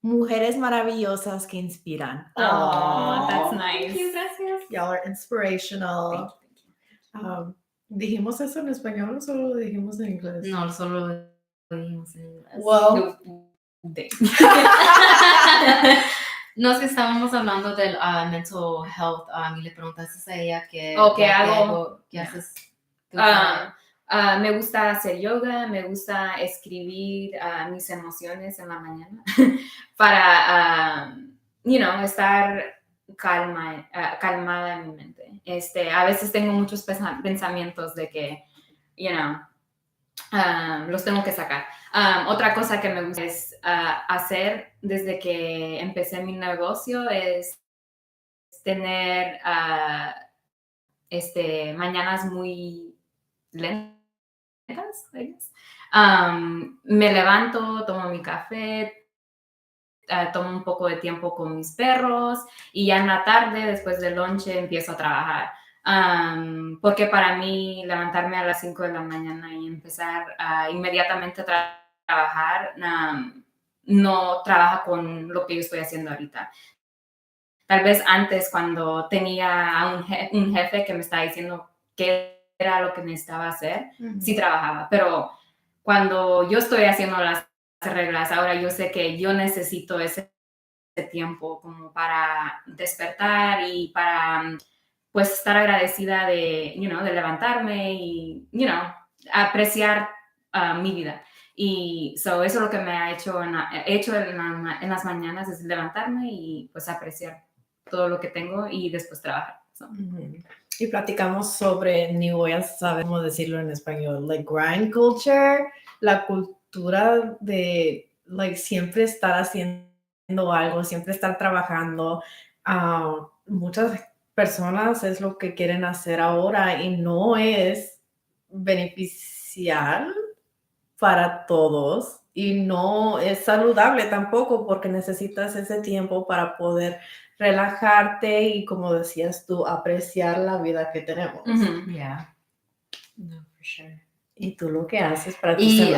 Mujeres maravillosas que inspiran. Oh, that's nice. Thank you, gracias. Y'all are inspirational. Thank you. ¿Dijimos eso en español o solo lo dijimos en inglés? No, solo lo dijimos en inglés. Well, no, es que estábamos hablando del mental health y le preguntaste a ella que hago. ¿Qué haces tú? Me gusta hacer yoga, me gusta escribir mis emociones en la mañana para, estar calmada en mi mente. A veces tengo muchos pensamientos de que, los tengo que sacar. Otra cosa que me gusta es hacer desde que empecé mi negocio es tener mañanas muy lentas. Me levanto, tomo mi café, tomo un poco de tiempo con mis perros y ya en la tarde, después del lunch, empiezo a trabajar. Porque para mí levantarme a las 5 de la mañana y empezar inmediatamente a trabajar, no trabaja con lo que yo estoy haciendo ahorita. Tal vez antes, cuando tenía a un jefe que me estaba diciendo qué era lo que necesitaba hacer, sí trabajaba. Pero cuando yo estoy haciendo las reglas, ahora yo sé que yo necesito ese tiempo como para despertar y para pues estar agradecida de, de levantarme y, apreciar mi vida. Y eso es lo que me ha hecho, en las mañanas, es levantarme y pues apreciar todo lo que tengo y después trabajar. So. Y platicamos sobre, ni voy a saber cómo decirlo en español, like grind culture, la cultura de like siempre estar haciendo algo, siempre estar trabajando. Muchas personas es lo que quieren hacer ahora y no es beneficiar para todos y no es saludable tampoco porque necesitas ese tiempo para poder relajarte y, como decías tú, apreciar la vida que tenemos. Yeah. No, for sure. ¿Y tú lo que haces para tu Y, salud?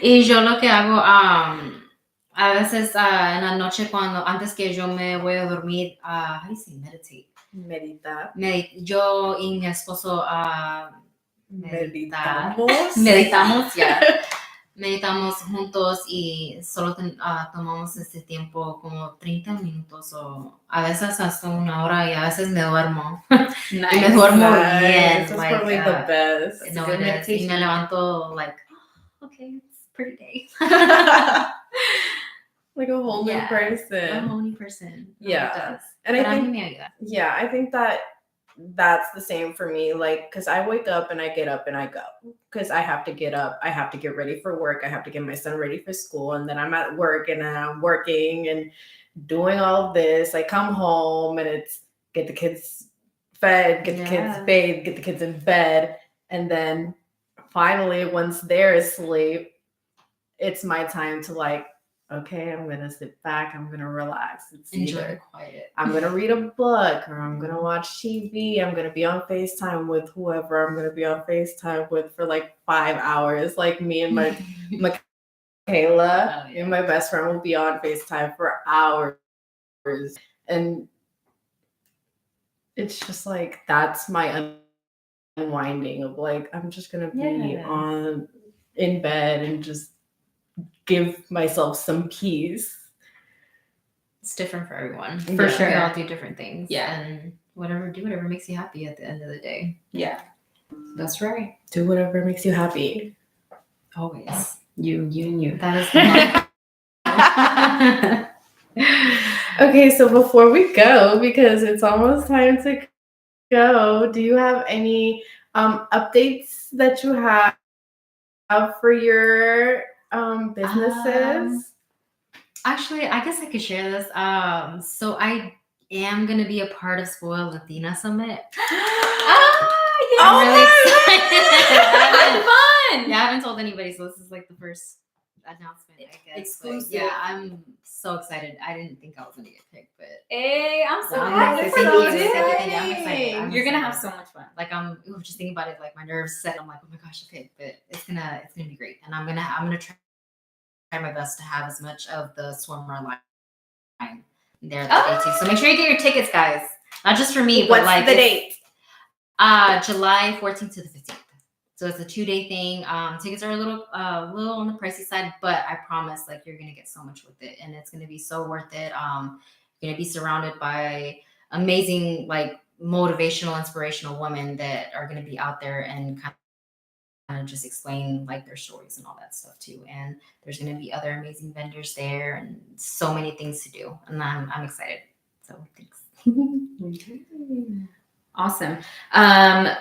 y yo lo que hago, a veces en la noche, antes que yo me voy a dormir, how do you say meditate? Meditar. Yo y mi esposo Meditamos, ya. Meditamos juntos y solo tomamos este tiempo como 30 minutos o a veces hasta 1 hora y a veces me duermo. Y me duermo bien. It's probably the best. No, it is. Y me levanto like, okay, it's a pretty day. Like a whole new person. A whole new person. Yeah. It does. And I think that that's the same for me, like, because I wake up and I get up and I go, because I have to get up, I have to get ready for work, I have to get my son ready for school, and then I'm at work and I'm working and doing all of this. I come home and it's get the kids fed, get the kids bathed, get the kids in bed, and then finally once they're asleep, it's my time to like, okay, I'm going to sit back. I'm going to relax. Enjoy the quiet. I'm going to read a book or I'm going to watch TV. I'm going to be on FaceTime with whoever I'm going to be on FaceTime with for like 5 hours. Like me and my Michaela and my best friend will be on FaceTime for hours. And it's just like, that's my unwinding of like, I'm just going to be in bed and just give myself some peace. It's different for everyone. For sure. We all do different things. Yeah. And do whatever makes you happy at the end of the day. Yeah. That's right. Do whatever makes you happy. Always. You. That is Okay, so before we go, because it's almost time to go, do you have any updates that you have for your businesses? Actually, I guess I could share this. So I am gonna be a part of Spoiled Latina Summit. I'm really excited. Fun! Yeah, I haven't told anybody, so this is like the first announcement, I guess. Exclusive. Yeah, I'm so excited. I didn't think I was gonna get picked, but hey, I'm so happy for you. I'm excited. You're gonna have so much fun. Like I'm just thinking about it, like my nerves set. I'm like, oh my gosh, okay, but it's gonna be great, and I'm gonna try my best to have as much of the swimmer line there that day too. So make sure you get your tickets, guys. Not just for me, but what's the date? July 14th to the 15th. So it's a 2-day thing. Tickets are a little on the pricey side, but I promise, like, you're gonna get so much with it, and it's gonna be so worth it. You're gonna be surrounded by amazing, like, motivational, inspirational women that are gonna be out there and kind of just explain like their stories and all that stuff too. And there's gonna be other amazing vendors there, and so many things to do, and I'm excited. So thanks. Awesome.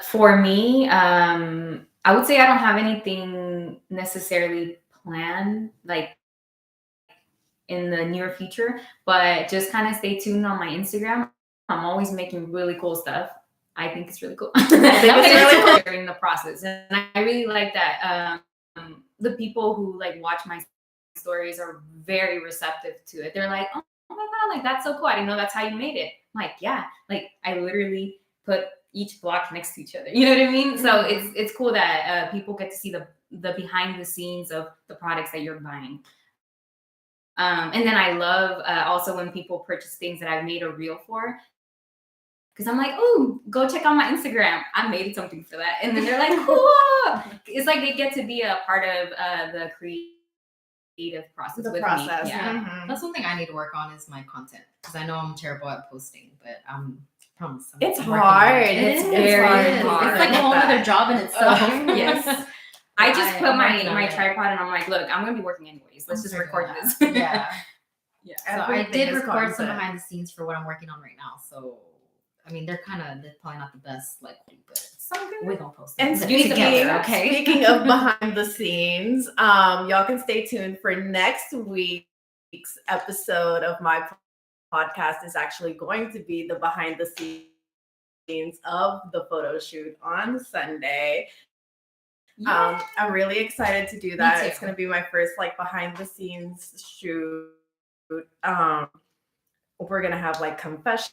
For me, I would say I don't have anything necessarily planned, like in the near future, but just kind of stay tuned on my Instagram. I'm always making really cool stuff. I think it's really cool. I think it's really cool during the process, and I really like that. The people who like watch my stories are very receptive to it. They're like, "Oh my god, like that's so cool! I didn't know that's how you made it." I'm like, yeah, like I literally put each block next to each other. You know what I mean? So it's cool that people get to see the behind the scenes of the products that you're buying. And then I love also when people purchase things that I've made a reel for. Because I'm like, oh, go check out my Instagram. I made something for that. And then they're like, cool. It's like they get to be a part of the creative process with me. Yeah. That's one thing I need to work on is my content. Because I know I'm terrible at posting, but promise. It's hard. It's very hard. It's like a whole other job in itself. Yes. I just put my tripod and I'm like, look, I'm going to be working anyways. Let's just record this. Yeah. Yeah. So I did record some behind the scenes for what I'm working on right now. So, I mean, they're probably not the best, like, but we're going to post them. And speaking of behind the scenes, y'all can stay tuned for next week's episode of my podcast is actually going to be the behind the scenes of the photo shoot on Sunday. Yeah. I'm really excited to do that. It's going to be my first like behind the scenes shoot. We're going to have like confessional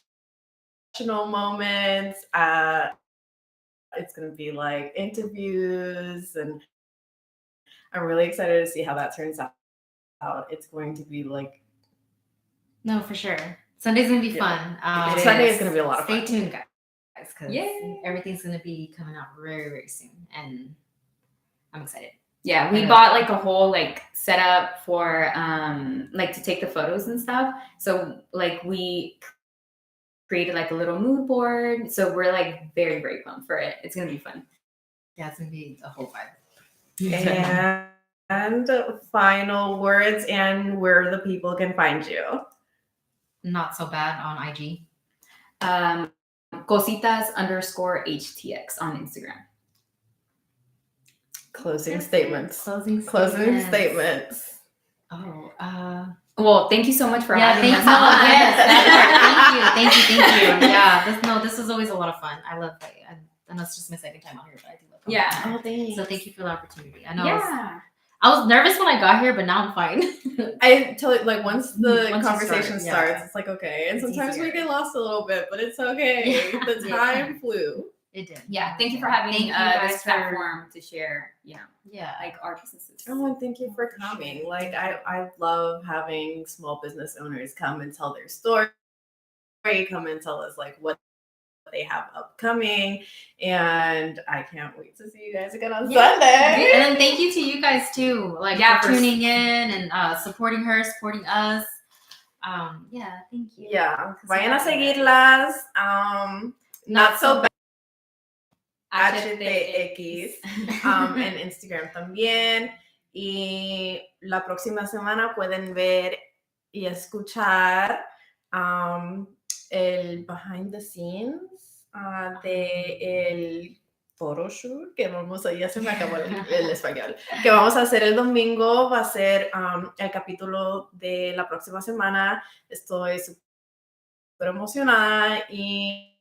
moments. It's going to be like interviews, and I'm really excited to see how that turns out. It's going to be like, no, for sure. Sunday's going to be fun. Sunday is going to be a lot of fun. Stay tuned, guys, because everything's going to be coming out very, very soon, and I'm excited. Yeah, we bought like a whole like setup for like to take the photos and stuff. So like we created like a little mood board. So we're like very, very pumped for it. It's gonna be fun. Yeah, it's gonna be a whole vibe. And final words and where the people can find you. Not so bad on IG. Cositas_HTX on Instagram. Closing statements. Oh, well, thank you so much for having us. Thank you. Yeah, this is always a lot of fun. I love it. I know it's just my second time out here, but I do love it. Yeah. Oh, thanks. So thank you for the opportunity. I know. I was nervous when I got here, but now I'm fine. I tell you, like once the conversation starts, it's like okay. And sometimes we get lost a little bit, but it's okay. The time flew. It did. Yeah. Thank you for having this platform to share, like our businesses. Oh, and thank you for coming. Like I love having small business owners come and tell their story, come and tell us like what they have upcoming, and I can't wait to see you guys again on Sunday. And then thank you to you guys too, like for tuning in and supporting her, supporting us. Thank you. Yeah, vayan a seguirlas. Not so bad. HTX en Instagram también, y la próxima semana pueden ver y escuchar el behind the scenes de el photoshoot que vamos a, ya se me acabó el español, que vamos a hacer el domingo. Va a ser el capítulo de la próxima semana. Estoy súper emocionada y